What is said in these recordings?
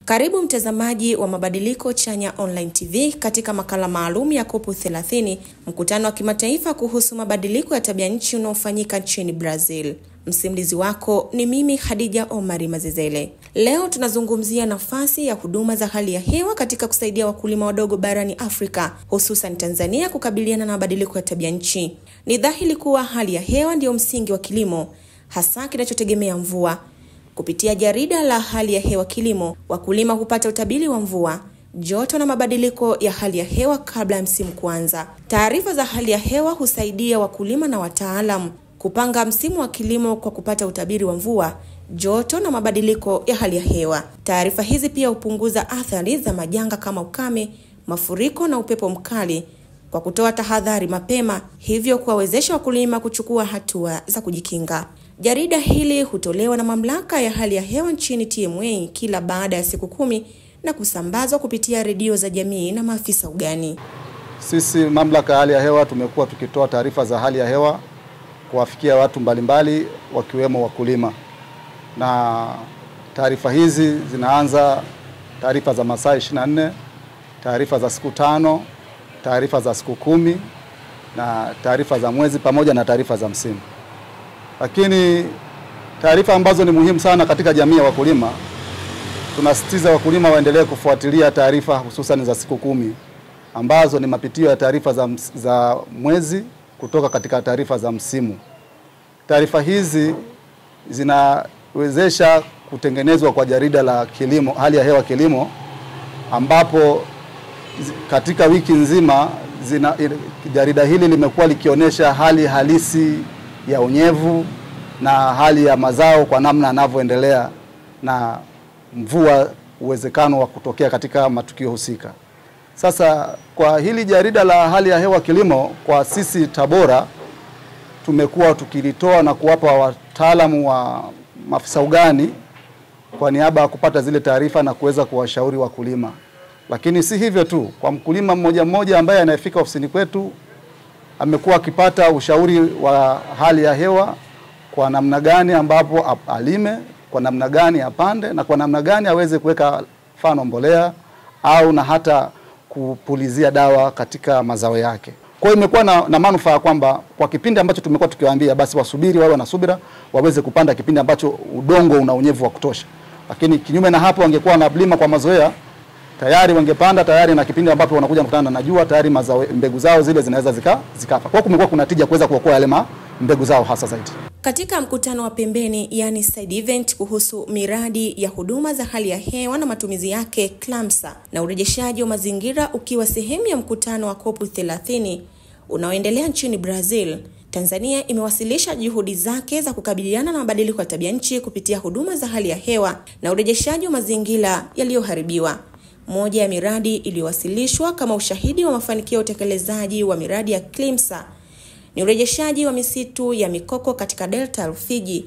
Karibu mtazamaji wa Mabadiliko Chanya Online TV katika makala maalum ya COP30, mkutano wa kimataifa kuhusu mabadiliko ya tabia nchi unaofanyika nchini Brazil. Msimulizi wako ni mimi Khadija Omari Mazezele. Leo tunazungumzia nafasi ya huduma za hali ya hewa katika kusaidia wakulima wadogo barani Afrika, hususan Tanzania, kukabiliana na mabadiliko ya tabia nchi. Ni dhahiri kuwa hali ya hewa ndio msingi wa kilimo, hasa kinachotegemea mvua. Kupitia jarida la hali ya hewa kilimo, wakulima hupata utabiri wa mvua, joto na mabadiliko ya hali ya hewa kabla ya msimu kuanza. Taarifa za hali ya hewa husaidia wakulima na wataalamu kupanga msimu wa kilimo kwa kupata utabiri wa mvua, joto na mabadiliko ya hali ya hewa. Taarifa hizi pia hupunguza athari za majanga kama ukame, mafuriko na upepo mkali kwa kutoa tahadhari mapema, hivyo kuwawezesha wakulima kuchukua hatua za kujikinga. Jarida hili hutolewa na mamlaka ya hali ya hewa nchini TMA kila baada ya siku 10 na kusambazwa kupitia redio za jamii na maafisa ugani. Sisi mamlaka ya hali ya hewa tumekuwa tukitoa taarifa za hali ya hewa kuwafikia watu mbalimbali wakiwemo wakulima. Na taarifa hizi zinaanza taarifa za masaa 24, taarifa za siku 5, taarifa za siku 10 na taarifa za mwezi pamoja na taarifa za msimu. Lakini taarifa ambazo ni muhimu sana katika jamii ya wakulima, tunasisitiza wakulima waendelee kufuatilia taarifa hususan za siku 10 ambazo ni mapitio ya taarifa za mwezi kutoka katika taarifa za msimu. Taarifa hizi zinawezesha kutengenezwa kwa jarida la kilimo, hali ya hewa kilimo, ambapo katika wiki nzima jarida hili limekuwa likionyesha hali halisi ya unyevu na hali ya mazao kwa namna yanavyoendelea na mvua, uwezekano wa kutokea katika matukio husika. Sasa kwa hili jarida la hali ya hewa kilimo, kwa sisi Tabora tumekuwa tukilitoa na kuwapa wataalamu wa maafisa ugani kwa niaba ya kupata zile taarifa na kuweza kuwashauri wakulima. Lakini si hivyo tu, kwa mkulima mmoja mmoja ambaye anayefika ofisini kwetu amekuwa akipata ushauri wa hali ya hewa kwa namna gani ambapo alime, kwa namna gani apande na kwa namna gani aweze kuweka mfano mbolea au na hata kupulizia dawa katika mazao yake. Kwa hiyo imekuwa na manufaa kwamba kwa kipindi ambacho tumekuwa tukiwaambia basi wasubiri, wawe na subira, waweze kupanda kipindi ambacho udongo una unyevu wa kutosha. Lakini kinyume na hapo, wangekuwa na blima kwa mazoea, tayari wangepanda tayari na kipindi ambapo wanakuja kukutana na jua tayari mazao, mbegu zao zile zinaweza zikafa. Kwa hiyo kumekuwa kuna tija kuweza kuokoa yale mbegu zao hasa zaidi. Katika mkutano wa pembeni, yani side event, kuhusu miradi ya huduma za hali ya hewa na matumizi yake CLAMSA na urejeshaji wa mazingira ukiwa sehemu ya mkutano wa COP30 unaoendelea nchini Brazil, Tanzania imewasilisha juhudi zake za kukabiliana na mabadiliko ya tabia nchi kupitia huduma za hali ya hewa na urejeshaji wa mazingira yaliyoharibiwa. Moja ya miradi iliyowasilishwa kama ushahidi wa mafanikio ya utekelezaji wa miradi ya CLAMSA ni urejeshaji wa misitu ya mikoko katika Delta ya Rufiji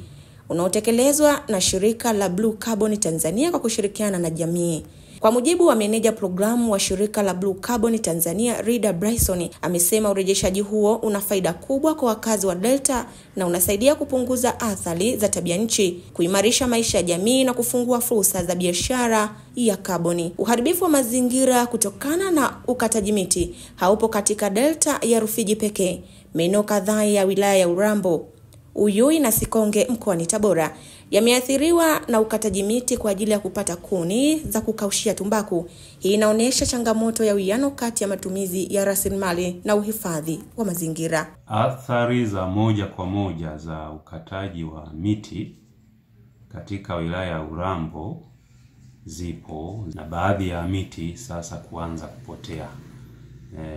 unaotekelezwa na shirika la Blue Carbon Tanzania kwa kushirikiana na jamii. Kwa mujibu wa meneja programu wa shirika la Blue Carbon Tanzania, Rida Bryson, amesema urejeshaji huo una faida kubwa kwa wakazi wa Delta na unasaidia kupunguza athari za tabia nchi, kuimarisha maisha ya jamii na kufungua fursa za biashara ya kaboni. Uharibifu wa mazingira kutokana na ukataji miti haupo katika Delta ya Rufiji pekee. Maeneo kadhaa ya wilaya ya Urambo, Uyui na Sikonge mkoani Tabora yameathiriwa na ukataji miti kwa ajili ya kupata kuni za kukaushia tumbaku. Hii inaonyesha changamoto ya uwiano kati ya matumizi ya rasilimali na uhifadhi wa mazingira. Athari za moja kwa moja za ukataji wa miti katika wilaya ya Urambo zipo, na baadhi ya miti sasa kuanza kupotea.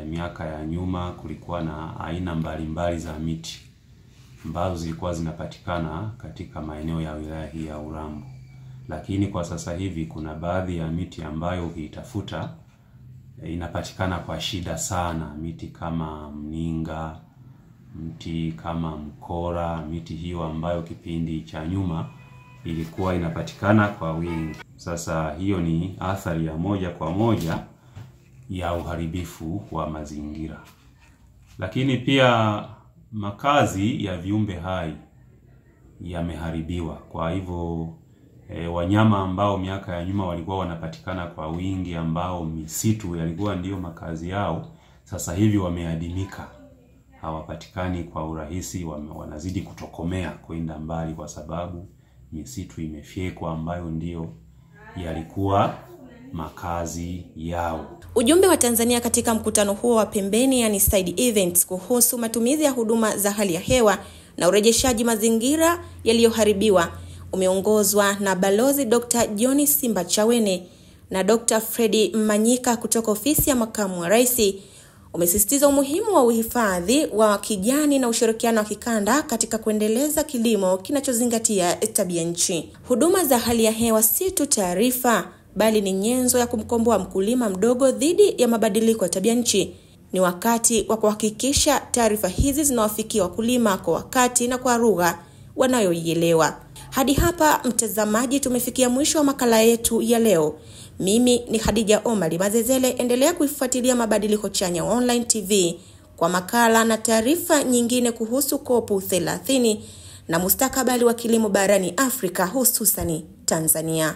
Miaka ya nyuma kulikuwa na aina mbalimbali za miti ambazo zilikuwa zinapatikana katika maeneo ya wilaya hii ya Urambo. Lakini kwa sasa hivi kuna baadhi ya miti ambayo ukiitafuta inapatikana kwa shida sana. Miti kama mninga, mti kama mkora, miti hiyo ambayo kipindi cha nyuma ilikuwa inapatikana kwa wingi. Sasa hiyo ni athari ya moja kwa moja ya uharibifu wa mazingira. Lakini pia makazi ya viumbe hai yameharibiwa. Kwa hivyo Wanyama ambao miaka ya nyuma walikuwa wanapatikana kwa wingi, ambao misitu yalikuwa ndiyo makazi yao, sasa hivi wameadimika. Hawapatikani kwa urahisi, wanazidi kutokomea kwenda mbali kwa sababu misitu imefyekwa ambayo ndiyo yalikuwa makazi yao. Ujumbe wa Tanzania katika mkutano huo wa pembeni yani side events kuhusu matumizi ya huduma za hali ya hewa na urejeshaji mazingira yaliyoharibiwa umeongozwa na Balozi Dr. John Simbachawene na Dr. Freddy Manyika kutoka ofisi ya makamu wa rais. Umesisitiza umuhimu wa uhifadhi wa kijani na ushirikiano wa kikanda katika kuendeleza kilimo kinachozingatia tabia nchi. Huduma za hali ya hewa si tu taarifa, bali ni nyenzo ya kumkomboa mkulima mdogo dhidi ya mabadiliko ya tabia nchi. Ni wakati wa kuhakikisha taarifa hizi zinawafikia wakulima kwa wakati na kwa lugha wanayoielewa. Hadi hapa mtazamaji, tumefikia mwisho wa makala yetu ya leo. Mimi ni Khadija Omari Mazezele. Endelea kuifuatilia Mabadiliko Chanya Online TV kwa makala na taarifa nyingine kuhusu COP30 na mustakabali wa kilimo barani Afrika, hususani Tanzania.